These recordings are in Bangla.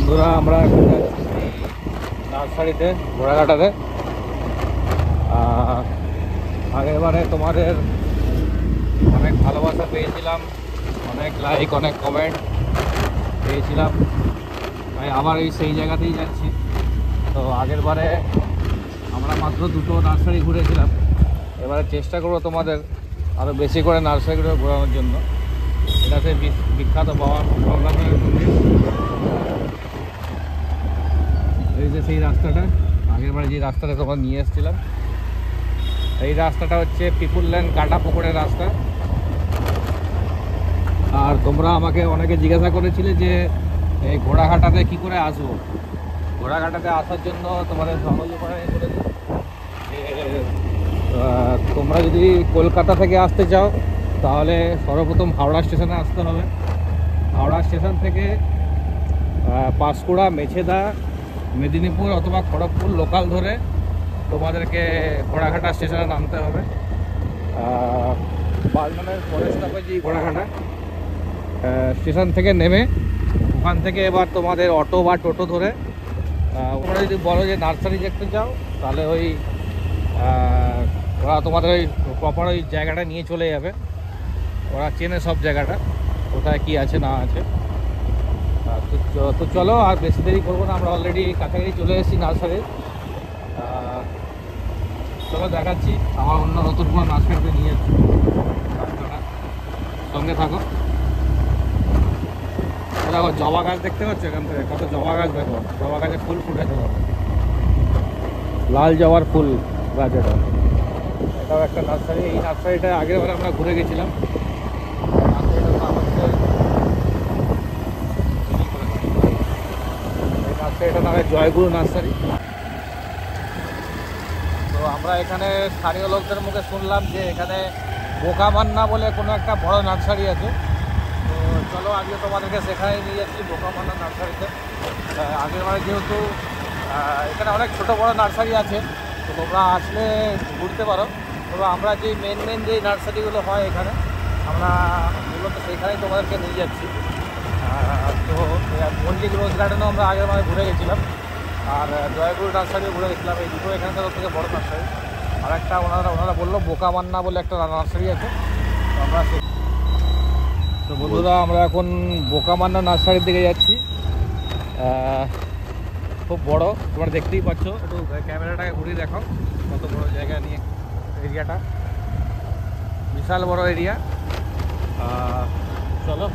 বন্ধুরা আমরা এখন যাচ্ছি নার্সারিতে ঘোড়াঘাটাতে। আগেরবারে তোমাদের অনেক ভালোবাসা পেয়েছিলাম, অনেক লাইক, অনেক কমেন্ট পেয়েছিলাম, তাই আবার সেই জায়গাতেই যাচ্ছি। তো আগেরবারে আমরা মাত্র দুটো নার্সারি ঘুরেছিলাম, এবারে চেষ্টা করবো তোমাদের আরও বেশি করে নার্সারিগুলো ঘোরানোর জন্য। এটা সেই বিখ্যাত বাবা গঙ্গাধরের মন্দির। এই যে সেই রাস্তাটা, আগেরবারে যে রাস্তাটা তোমার নিয়ে এসেছিলাম, এই রাস্তাটা হচ্ছে পিপুল ল্যান্ড কাটাপুকুরের রাস্তা। আর তোমরা আমাকে অনেকে জিজ্ঞাসা করেছিলে যে এই ঘোড়াঘাটাতে কী করে আসবো। ঘোড়াঘাটাতে আসার জন্য তোমাদের সহজ উপায় করে দিই যে তোমরা যদি কলকাতা থেকে আসতে চাও তাহলে সর্বপ্রথম হাওড়া স্টেশনে আসতে হবে। হাওড়া স্টেশন থেকে পাঁশকুড়া, মেছেদা, মেদিনীপুর অথবা খড়গপুর লোকাল ধরে তোমাদেরকে ঘোড়াঘাটা স্টেশনে নামতে হবে। বালনামের পরের স্টপেজই ঘোড়াঘাটা। স্টেশন থেকে নেমে ওখান থেকে এবার তোমাদের অটো বা টোটো ধরে ওরা যদি বলো যে নার্সারি দেখতে চাও তাহলে ওই ওরা তোমাদের ওই প্রপার ওই জায়গাটা নিয়ে চলে যাবে। ওরা চেনে সব জায়গাটা, কোথায় কি আছে না আছে। তো চলো আর বেশি দেরি করবো না, আমরা অলরেডি কাছাকাছি চলে এসেছি নার্সারি। চলো দেখাচ্ছি আমার অন্য নতুন কোনো নার্সারিতে নিয়ে যাচ্ছি, সঙ্গে থাকো। দেখো জবা গাছ দেখতে পাচ্ছ, এখান থেকে কত জবা গাছ, দেখো জবা গাছে ফুল ফুটেছে, লাল জবার ফুল গাছ। এটাও একটা নার্সারি। এই নার্সারিটা আগের বার আমরা ঘুরে গেছিলাম। নার্সারিটার নাম হচ্ছে, এই নার্সারিটার নাম জয়গুরু নার্সারি। তো আমরা এখানে স্থানীয় লোকদের মুখে শুনলাম যে এখানে বোকামান্না বলে কোনো একটা বড় নার্সারি আছে। তো চলো আজকে তোমাদেরকে সেখানে নিয়ে যাচ্ছি, বোকামান্না নার্সারিতে। আগেরবারে যেহেতু এখানে অনেক ছোট বড় নার্সারি আছে, তো তোমরা আসলে ঘুরতে পারো। তবে আমরা যে মেন যেই নার্সারিগুলো হয় এখানে, আমরা মূলত সেইখানেই তোমাদেরকে নিয়ে যাচ্ছি। তো মল্লিক রোজ গার্ডেনও আমরা আগেরবারে ঘুরে গেছিলাম, আর জয়গুরু নার্সারিও ঘুরে গেছিলাম। এই দুটো এখানে থেকে বড় নার্সারি। আর একটা ওনারা বললো বোকামান্না বলে একটা নার্সারি আছে, তো আমরা তো বন্ধুরা আমরা এখন বোকামান্না নার্সারির দিকে যাচ্ছি। খুব বড়, তোমরা দেখতেই পাচ্ছ। একটু ক্যামেরাটাকে ঘুরিয়ে দেখো কত বড় জায়গা নিয়ে এরিয়াটা, বিশাল বড় এরিয়া। চলো,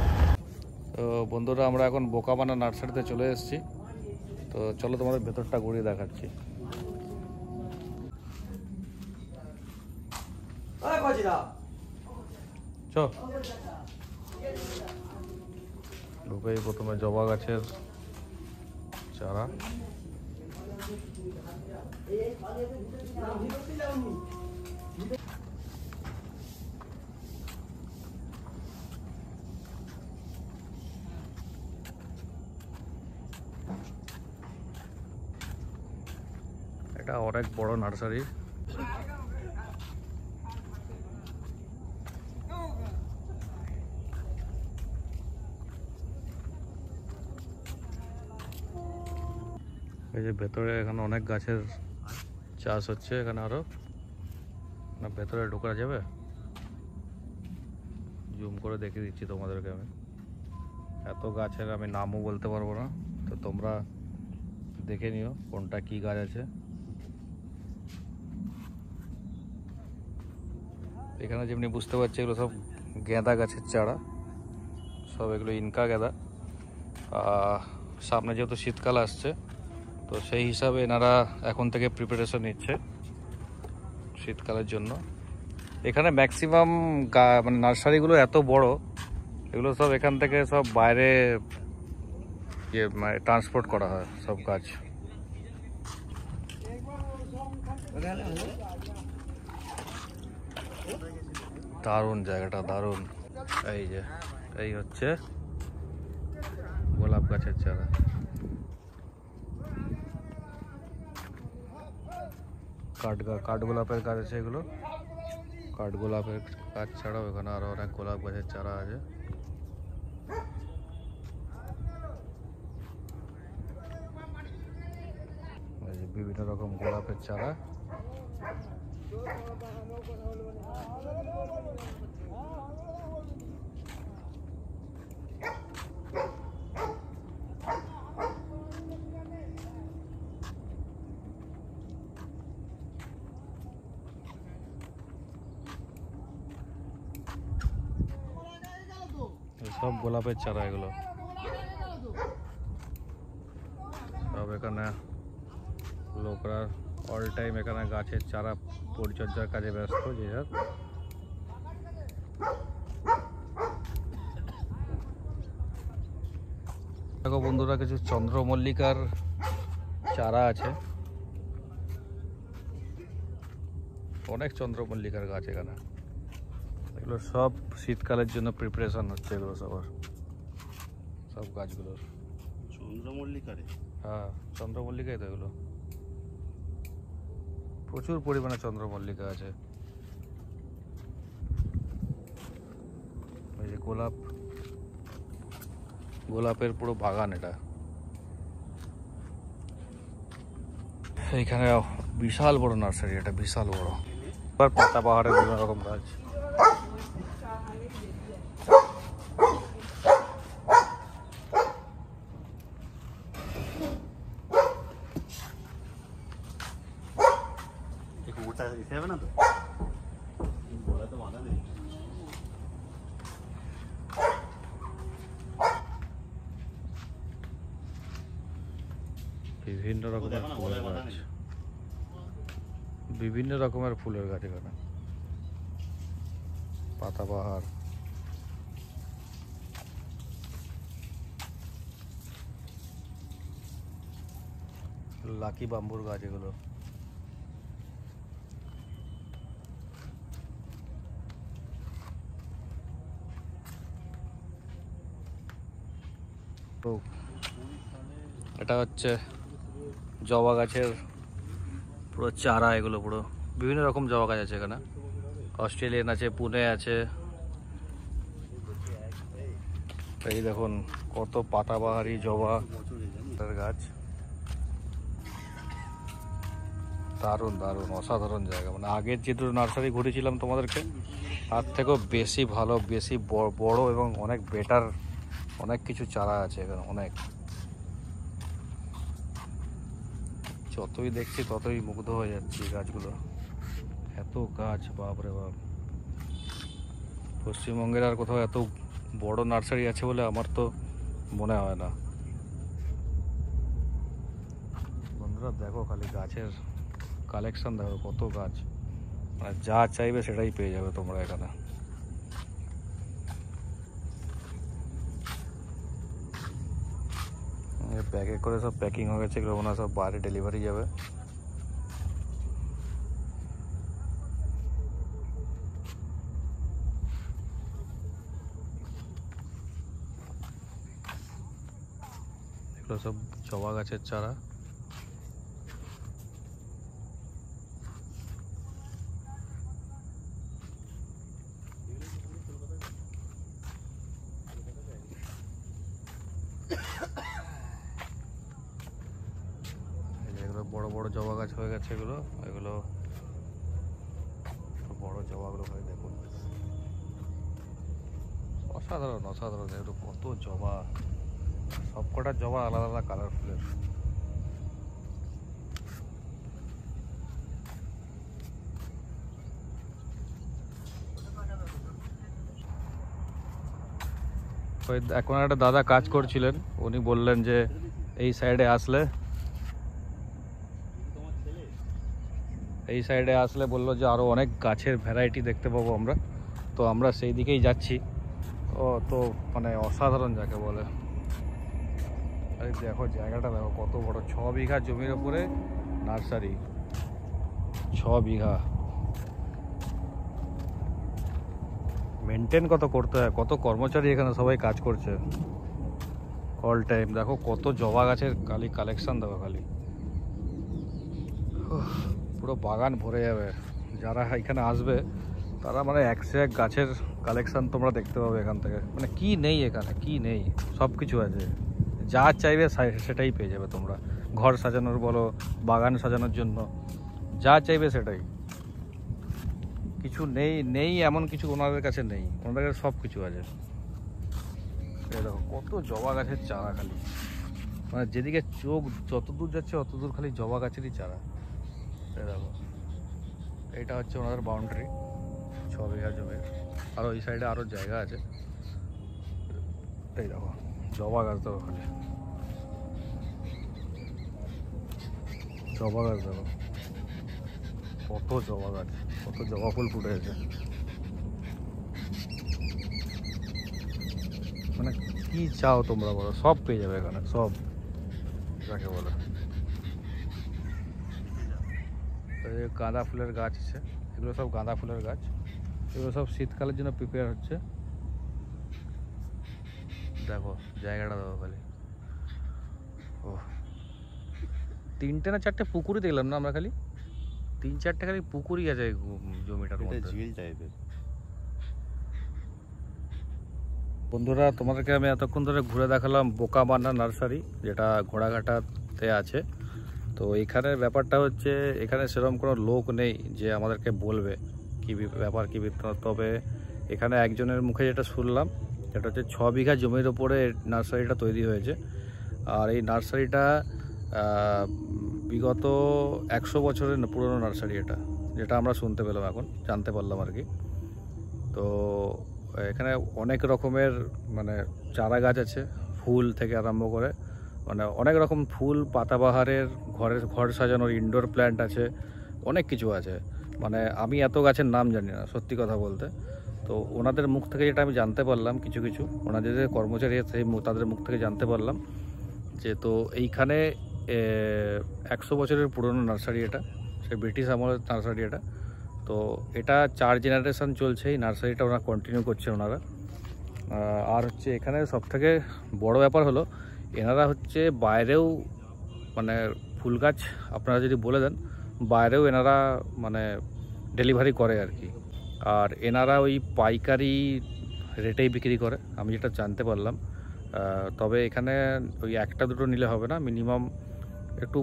তো বন্ধুরা আমরা এখন বোকামান্না নার্সারিতে চলে এসেছি। তো চলো তোমাদের ভেতরটা ঘুরিয়ে দেখাচ্ছি। ঢুকেই প্রথমে জবা গাছের চারা। এটা অনেক বড় নার্সারি। এই যে ভেতরে এখানে অনেক গাছের চাষ হচ্ছে। এখানে আরো না, ভেতরে ঢোকা যাবে? জুম করে দেখিয়ে দিচ্ছি তোমাদেরকে আমি। এত গাছের আমি নামও বলতে পারবো না, তো তোমরা দেখে নিও কোনটা কি গাছ আছে। এখানে যেমনি বুঝতে পারছি এগুলো সব গেঁদা গাছের চারা, সব এগুলো ইনকা গেঁদা। সামনে যেহেতু শীতকাল আসছে, তো সেই হিসাবে এনারা এখন থেকে প্রিপারেশন নিচ্ছে শীতকালের জন্য। এখানে ম্যাক্সিমাম মানে নার্সারিগুলো এত বড়, এগুলো সব এখান থেকে সব বাইরে মানে ট্রান্সপোর্ট করা হয় সব গাছ। দারুণ জায়গাটা, দারুণ। এই যে এই হচ্ছে গোলাপ গাছের চারা। কাঠগোলাপের গাছ আছে এগুলো। কাঠগোলাপের গাছ ছাড়াও এখানে আরো অনেক গোলাপ গাছের চারা আছে। বিভিন্ন রকম গোলাপের চারা। সব গোলাপের চারা এগুলো সব। এখানে লোকরা অল টাইম এখানে গাছের চারা পরিচর্যার কাজে ব্যস্ত। যে যার দেখো বন্ধুরা, কিছু চন্দ্রমল্লিকার চারা আছে, অনেক চন্দ্রমল্লিকার গাছ এখানে। এগুলো সব শীতকালের জন্য প্রিপারেশন হচ্ছে এগুলো সব গাছগুলোর। চন্দ্রমল্লিকারে? হ্যাঁ, চন্দ্রমল্লিকাই তো এগুলো। প্রচুর পরিমাণে চন্দ্রমল্লিকা আছে। এই যে গোলাপের পুরো বাগান এটা। এইখানে বিশাল বড় নার্সারি, এটা বিশাল বড়। পাতা বাহারের বিভিন্ন রকম গাছ। বিভিন্ন রকমের ফুলের গাছ, বিভিন্ন রকমের ফুলের গাছ এখানে। পাতাবাহার, লাকি বাম্বুর গাছ এগুলো। তো এটা হচ্ছে জবা গাছের পুরো চারা এগুলো। পুরো বিভিন্ন রকম জবা গাছ আছে এখানে। অস্ট্রেলিয়ান আছে, পুনে আছে। এই দেখুন কত পাতাবাহারি জবা গাছ। দারুণ দারুণ অসাধারণ জায়গা। মানে আগের যে দুটো নার্সারি ঘুরেছিলাম তোমাদেরকে, তার থেকেও বেশি ভালো, বেশি বড় এবং অনেক বেটার। অনেক কিছু চারা আছে এখানে, অনেক। যতই দেখছি ততই মুগ্ধ হয়ে যাচ্ছি গাছগুলো। এত গাছ, বাপরে বাপ। পশ্চিমবঙ্গের আর কোথাও এত বড় নার্সারি আছে বলে আমার তো মনে হয় না। বন্ধুরা দেখো খালি গাছের কালেকশন দেখো, কত গাছ। মানে যা চাইবে সেটাই পেয়ে যাবে তোমরা এখানে। ব্যাগে করে সব প্যাকিং হয়ে গেছে, এগুলো মনে হয় সব বাইরে ডেলিভারি যাবে। এগুলো সব জবা গাছের চারা। বড় বড় জবা গাছ হয়ে গেছে এগুলো। এগুলো বড় জবাগুলো হয় দেখুন, অসাধারণ অসাধারণ। এগুলো কত জবা, সবকটা জবা আলাদা আলাদা কালারফুলের। এখন একটা দাদা কাজ করছিলেন, উনি বললেন যে এই সাইডে আসলে বললো যে আরো অনেক গাছের ভ্যারাইটি দেখতে পাবো আমরা। তো আমরা সেই দিকেই যাচ্ছি। ও তো মানে অসাধারণ যাকে বলে। আরে দেখো জায়গাটা দেখো কত বড়, 6 বিঘা জমির উপরে নার্সারি। 6 বিঘা মেনটেন কত করতে হয়, কত কর্মচারী এখানে সবাই কাজ করছে অল টাইম। দেখো কত জবা গাছের কালেকশন দেখো খালি, পুরো বাগান ভরে যাবে। যারা এখানে আসবে তারা মানে 101 গাছের কালেকশন তোমরা দেখতে পাবে এখান থেকে। মানে কি নেই এখানে, কি নেই, সব কিছু আছে। যা চাইবে সেটাই পেয়ে যাবে তোমরা। ঘর সাজানোর বলো, বাগান সাজানোর জন্য যা চাইবে সেটাই। কিছু নেই এমন কিছু ওনাদের কাছে নেই, ওনাদের কাছে সব কিছু আছে। এই দেখো কত জবা গাছের চারা, খালি মানে যেদিকে চোখ যত দূর যাচ্ছে অত দূর খালি জবা গাছেরই চারা। এই দেখো এইটা হচ্ছে ওনাদের বাউন্ডারি 6 বিঘা জমির। আর ওই সাইডে আরও জায়গা আছে। এই দেখো জবা গাছ দেখো, খালি জবা গাছ দেখো, কত জবা গাছ, কত জবা ফুল ফুটে আছে। মানে কি চাও তোমরা বলো, সব পেয়ে যাবে এখানে, সব যাকে বলে। গাঁদা ফুলের গাছ আছে, এগুলো সব গাঁদা ফুলের গাছ। এগুলো সব শীতকালের জন্য প্রিপেয়ার হচ্ছে। দেখো জায়গাটা দেখো খালি। ও 3টে না 4টে পুকুরই দেখলাম না আমরা, খালি 3-4টে খালি পুকুরই আছে এই জমিটার মধ্যে। ঝিল টাইপের। বন্ধুরা তোমাদেরকে আমি এতক্ষণ ধরে ঘুরে দেখালাম বোকামান্না নার্সারি, যেটা ঘোড়াঘাটাতে আছে। তো এখানের ব্যাপারটা হচ্ছে এখানে সেরকম কোনো লোক নেই যে আমাদেরকে বলবে কী ব্যাপার কী বৃত্তান্ত। তবে এখানে একজনের মুখে যেটা শুনলাম, সেটা হচ্ছে 6 বিঘা জমির ওপরে নার্সারিটা তৈরি হয়েছে। আর এই নার্সারিটা বিগত 100 বছরের পুরনো নার্সারি এটা, যেটা আমরা শুনতে পেলাম, এখন জানতে পারলাম আর কি। তো এখানে অনেক রকমের মানে চারা গাছ আছে, ফুল থেকে আরম্ভ করে মানে অনেক রকম ফুল, পাতাবাহারের, ঘর সাজানোর ইনডোর প্ল্যান্ট আছে, অনেক কিছু আছে। মানে আমি এত গাছের নাম জানি না সত্যি কথা বলতে। তো ওনাদের মুখ থেকে যেটা আমি জানতে পারলাম, কিছু ওনাদের যে কর্মচারী আছে তাদের মুখ থেকে জানতে পারলাম যে তো এইখানে 100 বছরের পুরনো নার্সারি এটা, সে ব্রিটিশ আমলের নার্সারি এটা। তো এটা 4 জেনারেশন চলছে এই নার্সারিটা, ওনারা কন্টিনিউ করছে ওনারা। আর হচ্ছে এখানে সবথেকে বড় ব্যাপার হলো এনারা হচ্ছে বাইরেও মানে ফুল গাছ আপনারা যদি বলে দেন, বাইরেও এনারা মানে ডেলিভারি করে আর কি। আর এনারা ওই পাইকারি রেটেই বিক্রি করে, আমি যেটা জানতে পারলাম। তবে এখানে ওই 1টা 2টো নিলে হবে না, মিনিমাম একটু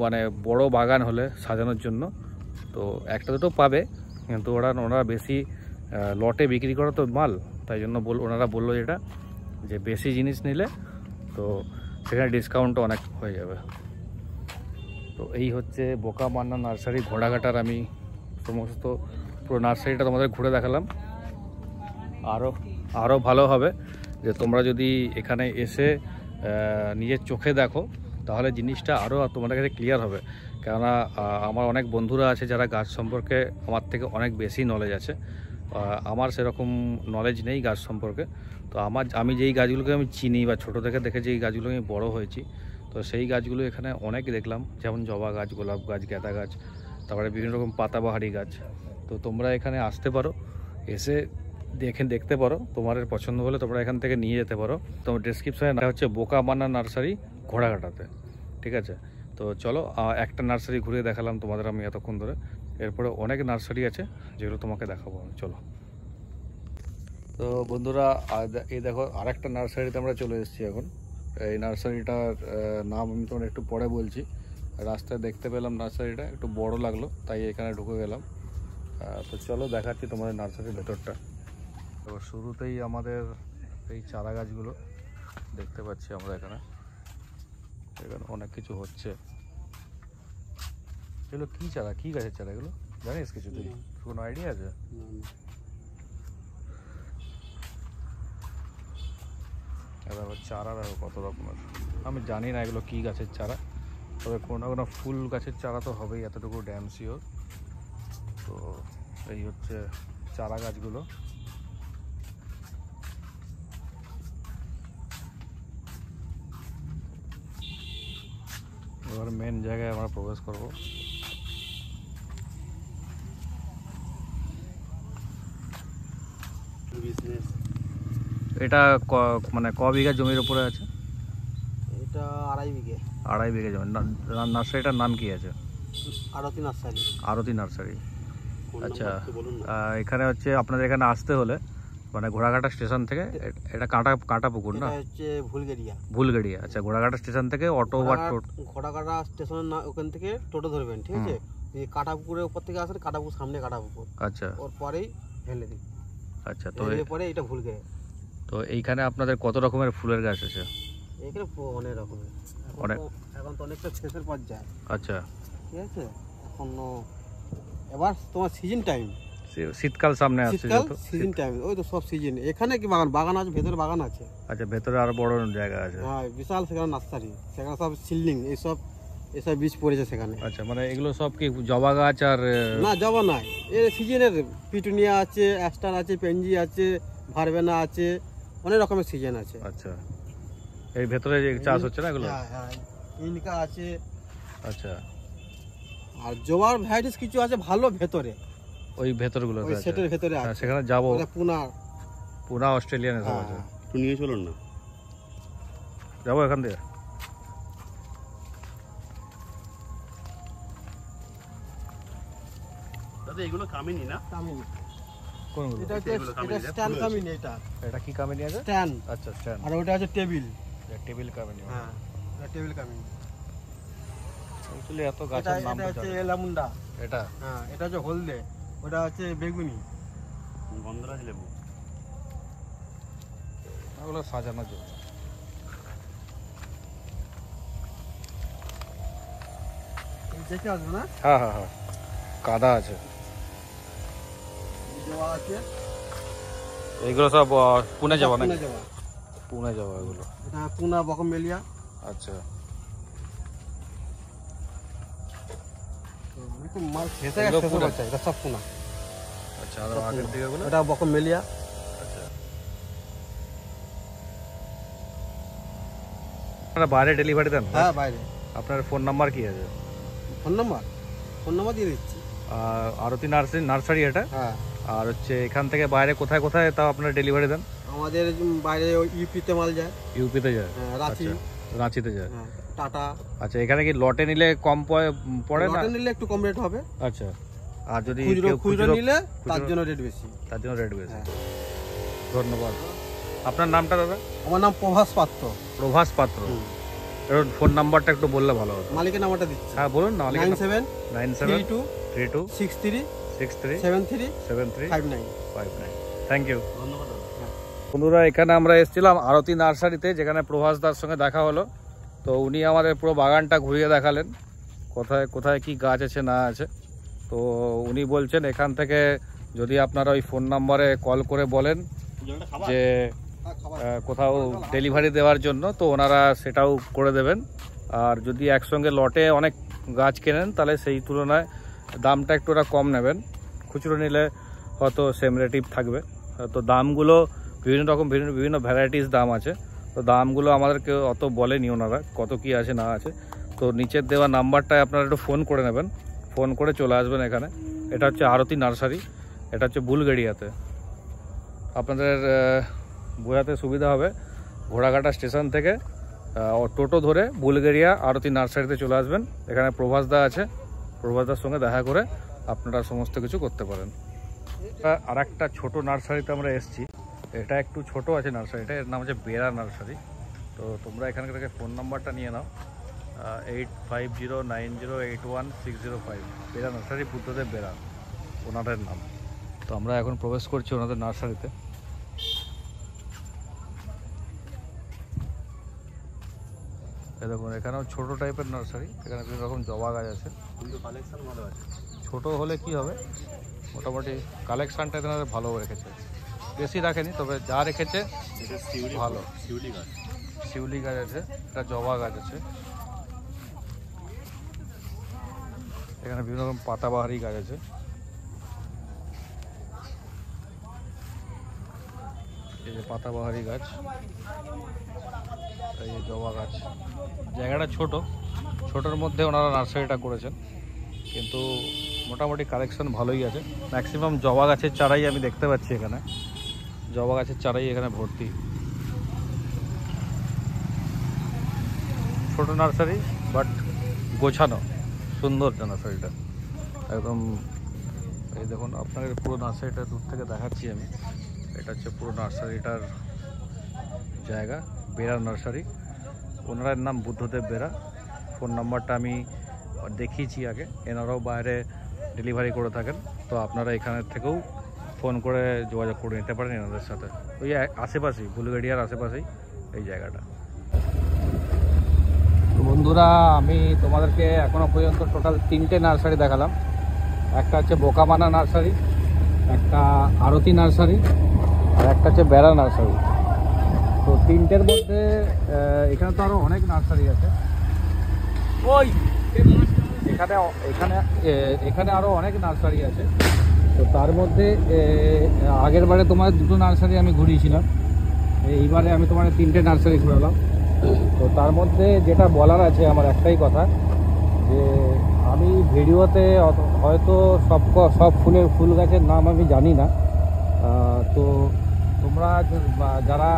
মানে বড় বাগান হলে সাজানোর জন্য তো 1টা 2টো পাবে। কিন্তু ওনারা বেশি লটে বিক্রি করে তো মাল, তাই জন্য ওনারা বললো যেটা যে বেশি জিনিস নিলে তো সেখানে ডিসকাউন্টও অনেক হয়ে যাবে। তো এই হচ্ছে বোকামান্না নার্সারি ঘোড়াঘাটার। আমি সমস্ত পুরো নার্সারিটা তোমাদের ঘুরে দেখালাম। আরও ভালো হবে যে তোমরা যদি এখানে এসে নিজের চোখে দেখো, তাহলে জিনিসটা আরও তোমাদের কাছে ক্লিয়ার হবে। কেননা আমার অনেক বন্ধুরা আছে যারা গাছ সম্পর্কে আমার থেকে অনেক বেশি নলেজ আছে, আমার সেরকম নলেজ নেই গাছ সম্পর্কে। তো আমি যেই গাছগুলোকে আমি চিনি বা ছোটো থেকে দেখে যেই গাছগুলো আমি বড়ো হয়েছি, তো সেই গাছগুলো এখানে অনেক দেখলাম, যেমন জবা গাছ, গোলাপ গাছ, গাঁদা গাছ, তারপরে বিভিন্ন রকম পাতাবাহারি গাছ। তো তোমরা এখানে আসতে পারো, এসে দেখতে পারো, তোমাদের পছন্দ হলে তোমরা এখান থেকে নিয়ে যেতে পারো। তোমার ডেসক্রিপশনে না হচ্ছে বোকামান্না নার্সারি ঘোড়াঘাটাতে, ঠিক আছে? তো চলো একটা নার্সারি ঘুরে দেখালাম তোমাদের আমি এতক্ষণ ধরে, এরপরে অনেক নার্সারি আছে যেগুলো তোমাকে দেখাবো আমি। চলো। তো বন্ধুরা এই দেখো আরেকটা নার্সারিতে আমরা চলে এসেছি এখন। এই নার্সারিটার নাম আমি তোমার একটু পরে বলছি। রাস্তায় দেখতে পেলাম নার্সারিটা, একটু বড় লাগলো তাই এখানে ঢুকে গেলাম। তো চলো দেখাচ্ছি তোমাদের নার্সারির ভেতরটা। তো শুরুতেই আমাদের এই চারা গাছগুলো দেখতে পাচ্ছি আমরা এখানে অনেক কিছু হচ্ছে। এগুলো কী চারা, কী গাছের চারা এগুলো জানিস কিছু? তুই কোনো আইডিয়া আছে? এবার চারা দেখো কত রকমের, আমি জানি না এগুলো কী গাছের চারা, তবে কোনো না কোনো ফুল গাছের চারা তো হবেই, এতটুকু ড্যাম শিওর। তো এই হচ্ছে চারা গাছগুলো। এবার মেন জায়গায় আমরা প্রবেশ করব। এটা মানে ক বিঘা জমির উপরে আছে? এটা 2.5 বিঘে। 2.5 বিঘা জমি। নার্সারিটার নাম কি আছে? আরতি নার্সারি। আরতি নার্সারি, আচ্ছা। এখানে হচ্ছে আপনাদের এখানে আসতে হলে মানে ঘোড়াঘাটা স্টেশন থেকে এটা কাঁটা পুকুর না? এটা হচ্ছে ভুলগেরিয়া। ভুলগেড়িয়া, আচ্ছা। ঘোড়াঘাটা স্টেশন থেকে অটো বা ঘোড়াঘাটা স্টেশনের না ওখান থেকে টোটো ধরবেন, ঠিক আছে? কাটাপুকুরের উপর থেকে আসেন, কাটাপুকুর সামনে কাটাপুকুর, আচ্ছা। ওর পরেই হেলে দিই। আচ্ছা, তো পরে এটা ভুলগেরিয়া। তো এইখানে আপনাদের কত রকমের ফুলের গাছ আছে? এখানে অনেক রকমের, এখন তো অনেকটা শেষের পর যায়। আচ্ছা, ঠিক আছে। এখন এবার তোমার সিজন টাইম, শীতকাল সামনে আসছে, শীতকাল সিজন টাইম, ওই তো সব সিজন। এখানে কি বাগান আছে, ভেতরে বাগান আছে। আচ্ছা, ভেতরে আরো বড় জায়গা আছে। হ্যাঁ, বিশাল সেখানে নার্সারি, সেখানে সব সিলিং এইসব বীজ পড়েছে সেখানে। আচ্ছা, মানে এগুলো সব কি জবা গাছ? আর না, জবা নাই, এই সিজনের পিটুনিয়া আছে, অ্যাস্টার আছে, পেনজি আছে, ভারবেনা আছে, অনেক রকমের সিজন আছে। আচ্ছা, এই ভেতরে যে চাষ হচ্ছে না এগুলো? হ্যাঁ, ইনকা আছে। আচ্ছা, আর জবার ভ্যারাইটিস কিছু আছে ভালো ভেতরে, ওই ভেতরগুলো ওই সেটের ভেতরে আছে। সেখানে যাবো। পুনা অস্ট্রেলিয়ান এসব আছে। একটু নিয়ে চলুন না, যাবো এখান থেকে। দাদা এগুলো কামিনি না? কামিনী। কোনগুলো? এটা স্ট্যান্ড কামিনী। এটা কি কামিনী আছে? স্ট্যান্ড। আচ্ছা, স্ট্যান্ড। আর ওটা আছে টেবিল। টেবিল কামিনী। হ্যাঁ, এটা টেবিল কামিনী। অ্যাকচুয়ালি এত গাছের নাম এটা হচ্ছে এলামুন্ডা। এটা? হ্যাঁ, এটা হচ্ছে হলদে, ওটা হচ্ছে বেগুনি। গন্ধরাজ লেবু। ওগুলো সাজানোর জন্য। দেখে আসবে না? হ্যাঁ হ্যাঁ হ্যাঁ, কাদা আছে। জবা আছে। এগুলো সব পুনে যাওয়া নাকি? পুনে জবা। পুনে যাওয়া এগুলো। এটা পুনা বকমেলিয়া। আচ্ছা, মাল খেতে গেছে পুরো, এটা সব পুনা। আচ্ছা, আর আগের দিকে এগুলো? এটা বকমেলিয়া। আচ্ছা, আপনারা বাইরে ডেলিভারি দেন? হ্যাঁ, বাইরে। আপনার ফোন নাম্বার কি আছে? ফোন নাম্বার দিয়ে দিচ্ছি। আরতি নার্সারি এটা? হ্যাঁ। আর হচ্ছে এখান থেকে বাইরে কোথায় কোথায় তাও আপনারা ডেলিভারি দেন? আমাদের বাইরে ইউপিতে মাল যায়। ইউপিতে যায়? রাঁচি। রাঁচিতে যায়? টাটা। আচ্ছা, এখানে কি লটে নিলে কম পড়ে না? লটে নিলে একটু কম রেট হবে। আচ্ছা, আর যদি খুচরো নিলে তার জন্য রেট বেশি। ধন্যবাদ। আপনার নামটা দাদা? আমার নাম প্রভাস পাত্র। প্রভাস পাত্র। এর ফোন নাম্বারটা একটু বললে ভালো হতো। মালিকের নাম্বারটা দিচ্ছি। হ্যাঁ, বলুন না। 9732637359। Thank you. ধন্যবাদ দাদা। বন্ধুরা, এখানে আমরা এসেছিলাম আরতি নার্সারিতে, যেখানে প্রভাস দার সঙ্গে দেখা হলো। তো উনি আমাদের পুরো বাগানটা ঘুরিয়ে দেখালেন, কোথায় কোথায় কি গাছ আছে না আছে। তো উনি বলছেন এখান থেকে যদি আপনারা ওই ফোন নাম্বারে কল করে বলেন যে কোথাও ডেলিভারি দেওয়ার জন্য, তো ওনারা সেটাও করে দেবেন। আর যদি একসঙ্গে লটে অনেক গাছ কেনেন তাহলে সেই তুলনায় দামটা একটু ওরা কম নেবেন। খুচরো নিলে হয়তো সেম রেটিভ থাকবে। তো দামগুলো বিভিন্ন ভ্যারাইটিস দাম আছে। তো দামগুলো আমাদেরকে অত বলেনি ওনারা, কত কি আছে না আছে। তো নিচের দেওয়া নাম্বারটায় আপনারা একটু ফোন করে নেবেন, ফোন করে চলে আসবেন এখানে। এটা হচ্ছে আরতি নার্সারি, এটা হচ্ছে বুলগেড়িয়াতে। আপনাদের বোঝাতে সুবিধা হবে, ঘোড়াঘাটা স্টেশন থেকে টোটো ধরে বুলগেড়িয়া আরতি নার্সারিতে চলে আসবেন। এখানে প্রভাসদা আছে, প্রভাসদার সঙ্গে দেখা করে আপনারা সমস্ত কিছু করতে পারেন। আর একটা ছোটো নার্সারিতে আমরা এসেছি, এটা একটু ছোট আছে নার্সারিটা, এর নাম হচ্ছে বেরা নার্সারি। তো তোমরা এখানকার থেকে ফোন নাম্বারটা নিয়ে নাও, 8509081605। বেরা নার্সারি, বুদ্ধদেব বেরা ওনাদের নাম। তো আমরা এখন প্রবেশ করছি ওনাদের নার্সারিতে। এই দেখুন, এখানেও ছোটো টাইপের নার্সারি, এখানে বিভিন্ন রকম জবা গাছ আছে, কিন্তু কালেকশন ভালো আছে। ছোটো হলে কি হবে, মোটামুটি কালেকশানটা এখানে ভালো রেখেছে, বেশি রাখেনি, তবে যা রেখেছে ভালো। শিউলি গাছ আছে, একটা জবা গাছ আছে, এখানে বিভিন্ন রকম পাতাবাহারি গাছ আছে। এই যে পাতাবাহারি গাছ, এই যে জবা গাছ। জায়গাটা ছোটোর মধ্যে ওনারা নার্সারিটা করেছেন, কিন্তু মোটামুটি কালেকশন ভালোই আছে। ম্যাক্সিমাম জবা গাছের চারাই আমি দেখতে পাচ্ছি এখানে, জবা গাছের চারাই এখানে ভর্তি। ছোট নার্সারি বাট গোছানো, সুন্দর নার্সারিটা একদম। এই দেখুন, আপনাদের পুরো নার্সারিটা দূর থেকে দেখাচ্ছি আমি। এটা হচ্ছে পুরো নার্সারিটার জায়গা, বেরা নার্সারি। ওনার নাম বুদ্ধদেব বেরা। ফোন নাম্বারটা আমি দেখিয়েছি আগে। এনারাও বাইরে ডেলিভারি করে থাকেন, তো আপনারা এখানের থেকেও ফোন করে যোগাযোগ করে নিতে পারেন এনাদের সাথে। ওই আশেপাশেই, বুলগেরিয়ার আশেপাশেই এই জায়গাটা। তো বন্ধুরা, আমি তোমাদেরকে এখনো পর্যন্ত টোটাল 3টে নার্সারি দেখালাম। একটা হচ্ছে বোকামানা নার্সারি, একটা আরতি নার্সারি, আর একটা হচ্ছে বেড়া নার্সারি। তো 3টের মধ্যে এখানে তো আরও অনেক নার্সারি আছে। ওই এখানে এখানে এখানে আরও অনেক নার্সারি আছে। তো তার মধ্যে আগের বারে তোমার 2টো নার্সারি আমি ঘুরিয়েছিলাম, এইবারে আমি তোমার 3টে নার্সারি ঘুরালাম। তো তার মধ্যে যেটা বলার আছে আমার একটাই কথা, যে আমি ভিডিওতে হয়তো সব ফুল গাছের নাম আমি জানি না। তো তোমরা যারা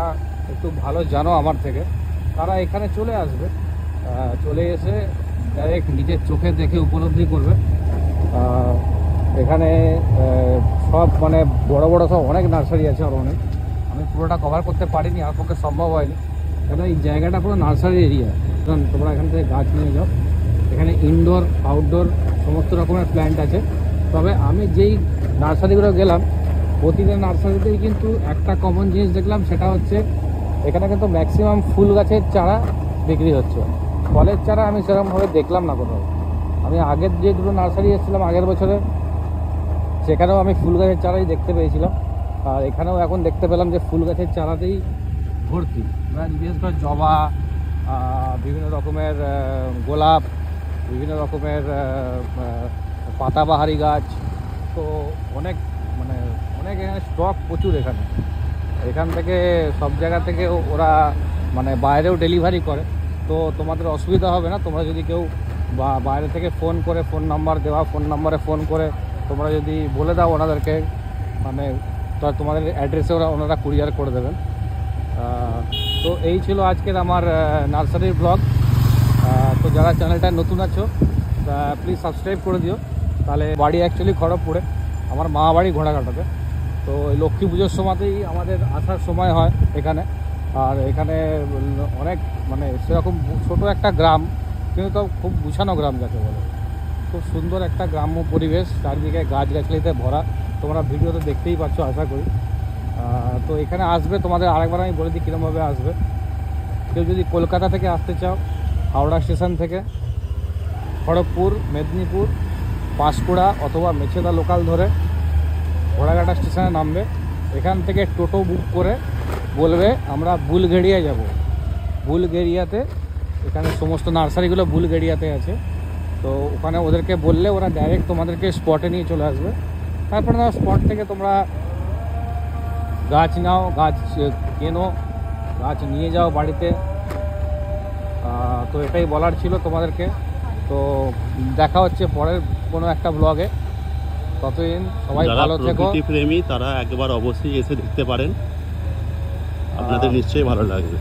একটু ভালো জানো আমার থেকে, তারা এখানে চলে আসবে, চলে এসে ডাইরেক্ট নিজের চোখে দেখে উপলব্ধি করবে। এখানে সব মানে বড় বড় সব অনেক নার্সারি আছে, আর অনেক আমি পুরোটা কভার করতে পারিনি, আর পক্ষে সম্ভব হয়নি। কেন এই জায়গাটা পুরো নার্সারি এরিয়া। তোমরা এখান থেকে গাছ নিয়ে যাও। এখানে ইনডোর আউটডোর সমস্ত রকমের প্ল্যান্ট আছে। তবে আমি যেই নার্সারিগুলো গেলাম, প্রতিটা নার্সারিতেই কিন্তু একটা কমন জিনিস দেখলাম, সেটা হচ্ছে এখানে কিন্তু ম্যাক্সিমাম ফুল গাছের চারা বিক্রি হচ্ছে। ফলের চারা আমি সেরকমভাবে দেখলাম না কোথাও। আমি আগের যে 2টো নার্সারি এসেছিলাম আগের বছরে, সেখানেও আমি ফুল গাছের চারাই দেখতে পেয়েছিলাম। আর এখানেও এখন দেখতে পেলাম যে ফুল গাছের চারাতেই ভর্তি। বিশেষ করে জবা, বিভিন্ন রকমের গোলাপ, বিভিন্ন রকমের পাতাবাহারি গাছ। তো অনেক এখানে স্টক প্রচুর। এখান থেকে সব জায়গা থেকে ওরা মানে বাইরেও ডেলিভারি করে। তো তোমাদের অসুবিধা হবে না। তোমরা যদি কেউ বাইরে থেকে ফোন করে, ফোন নাম্বার দেওয়া, ফোন নাম্বারে ফোন করে তোমরা যদি বলে দাও ওনাদেরকে, মানে তোমাদের অ্যাড্রেসে ওনারা কুরিয়ার করে দেবেন। তো এই ছিল আজকের আমার নার্সারির ব্লগ। তো যারা চ্যানেলটা নতুন আছো, প্লিজ সাবস্ক্রাইব করে দিও। তাহলে বাড়ি অ্যাকচুয়ালি খড়গপুরে, আমার মা বাড়ি ঘোড়াঘাটাতে। তো লক্ষ্মী পুজোর সময়তেই আমাদের আসার সময় হয় এখানে। আর এখানে অনেক মানে সেরকম ছোট একটা গ্রাম, কিন্তু তাও খুব গুছানো গ্রাম যাকে বলে। খুব সুন্দর একটা গ্রাম্য পরিবেশ, চারদিকে গাছগাছালিতে ভরা। তোমরা ভিডিওতে দেখতেই পাচ্ছ আশা করি। তো এখানে আসবে, তোমাদের আরেকবার আমি বলে দিই কীরকমভাবে আসবে। কেউ যদি কলকাতা থেকে আসতে চাও, হাওড়া স্টেশন থেকে খড়গপুর, মেদিনীপুর, পাঁশকুড়া অথবা মেছেদা লোকাল ধরে ঘোড়াঘাটা স্টেশনে নামবে। এখান থেকে টোটো বুক করে বলবে আমরা বুলগেরিয়া যাব। বুলগেরিয়াতে এখানে সমস্ত নার্সারিগুলো বুলগেরিয়াতে আছে। তো ওখানে ওদেরকে বললে ওরা ডাইরেক্ট তোমাদেরকে স্পটে নিয়ে চলে আসবে। তারপরে স্পট থেকে তোমরা গাছ নাও, গাছ কেনো, গাছ নিয়ে যাও বাড়িতে। তো এটাই বলার ছিল তোমাদেরকে। তো দেখা হচ্ছে পরের কোনো একটা ব্লগে। ততদিন সবাই ভালো থেকো। প্রকৃতি প্রেমী তারা একবার অবশ্যই এসে দেখতে পারেন, আপনাদের নিশ্চয়ই ভালো লাগবে।